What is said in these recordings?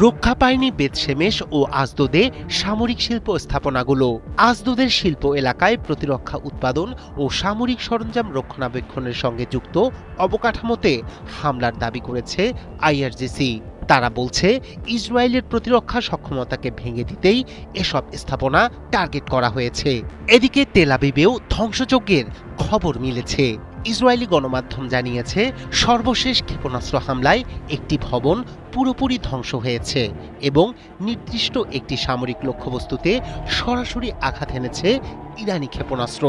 রক্ষা পায়নি বেতশেমেশ ও আজদোদে সামরিক শিল্প স্থাপনাগুলো। আজদোদের শিল্প এলাকায় প্রতিরক্ষা উৎপাদন ও সামরিক সরঞ্জাম রক্ষণাবেক্ষণের সঙ্গে যুক্ত অবকাঠামোতে হামলার দাবি করেছে আইআরজিসি। তারা বলছে, ইসরায়েলের প্রতিরক্ষা সক্ষমতাকে ভেঙে দিতেই এসব স্থাপনা টার্গেট করা হয়েছে। এদিকে তেল আবিবেও ধ্বংসযজ্ঞের খবর মিলেছে। ইসরায়েলি গণমাধ্যম জানিয়েছে, সর্বশেষ ক্ষেপণাস্ত্র হামলায় একটি ভবন পুরোপুরি ধ্বংস হয়েছে এবং নির্দিষ্ট একটি সামরিক লক্ষ্যবস্তুতে সরাসরি আঘাত এনেছে ইরানি ক্ষেপণাস্ত্র।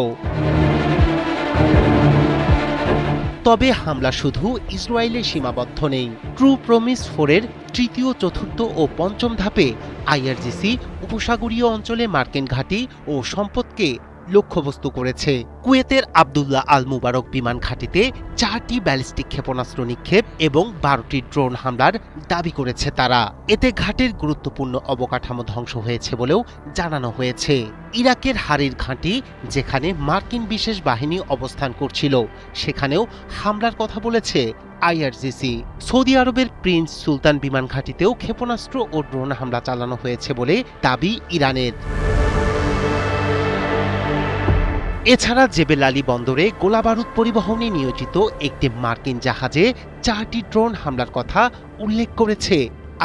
তবে হামলা শুধু ইসরায়েলে সীমাবদ্ধ নেই। ট্রু প্রমিস 4-এর তৃতীয়, চতুর্থ ও পঞ্চম ধাপে আইআরজিসি উপসাগরীয় অঞ্চলে মার্কিন ঘাঁটি ও সম্পদকে লক্ষ্যবস্তু করেছে। কুয়েতের আবদুল্লাহ আল মুবারক বিমান ঘাঁটিতে 4টি ব্যালিস্টিক ক্ষেপণাস্ত্র নিক্ষেপ এবং 12টি ড্রোন হামলার দাবি করেছে তারা। এতে ঘাটের গুরুত্বপূর্ণ অবকাঠামো ধ্বংস হয়েছে বলেও জানানো হয়েছে। ইরাকের হারির ঘাঁটি, যেখানে মার্কিন বিশেষ বাহিনী অবস্থান করছিল, সেখানেও হামলার কথা বলেছে আইআরজিসি। সৌদি আরবের প্রিন্স সুলতান বিমান ঘাঁটিতেও ক্ষেপণাস্ত্র ও ড্রোন হামলা চালানো হয়েছে বলে দাবি ইরানের। এছাড়া জেবেল আলী বন্দরে গোলাবারুদ পরিবহনে নিয়োজিত একটি মার্কিন জাহাজে 4টি ড্রোন হামলার কথা উল্লেখ করেছে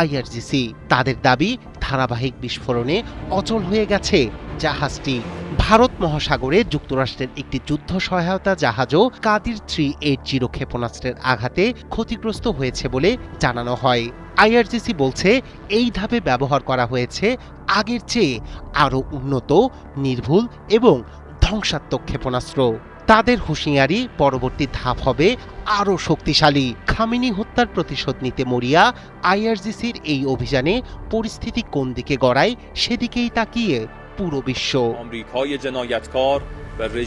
আইআরজিসি। তাদের দাবি, ধারাবাহিক বিস্ফোরণে অচল হয়ে গেছে জাহাজটি। ভারত মহাসাগরে যুক্তরাষ্ট্রের একটি যুদ্ধ সহায়তা জাহাজও কাদির 380 ক্ষেপণাস্ত্রের আঘাতে ক্ষতিগ্রস্ত হয়েছে বলে জানানো হয়। আইআরজিসি বলছে, এই ধাপে ব্যবহার করা হয়েছে আগের চেয়ে আরও উন্নত, নির্ভুল এবং ধ্বংসাত্মক ক্ষেপণাস্ত্র। তাদের হুঁশিয়ারি, পরবর্তী ধাপ হবে আরও শক্তিশালী। খামেনি হত্যার প্রতিশোধ নিতে মরিয়া আইআরজিসির এই অভিযানে পরিস্থিতি কোন দিকে গড়ায় সেদিকেই তাকিয়ে পুরো বিশ্ব।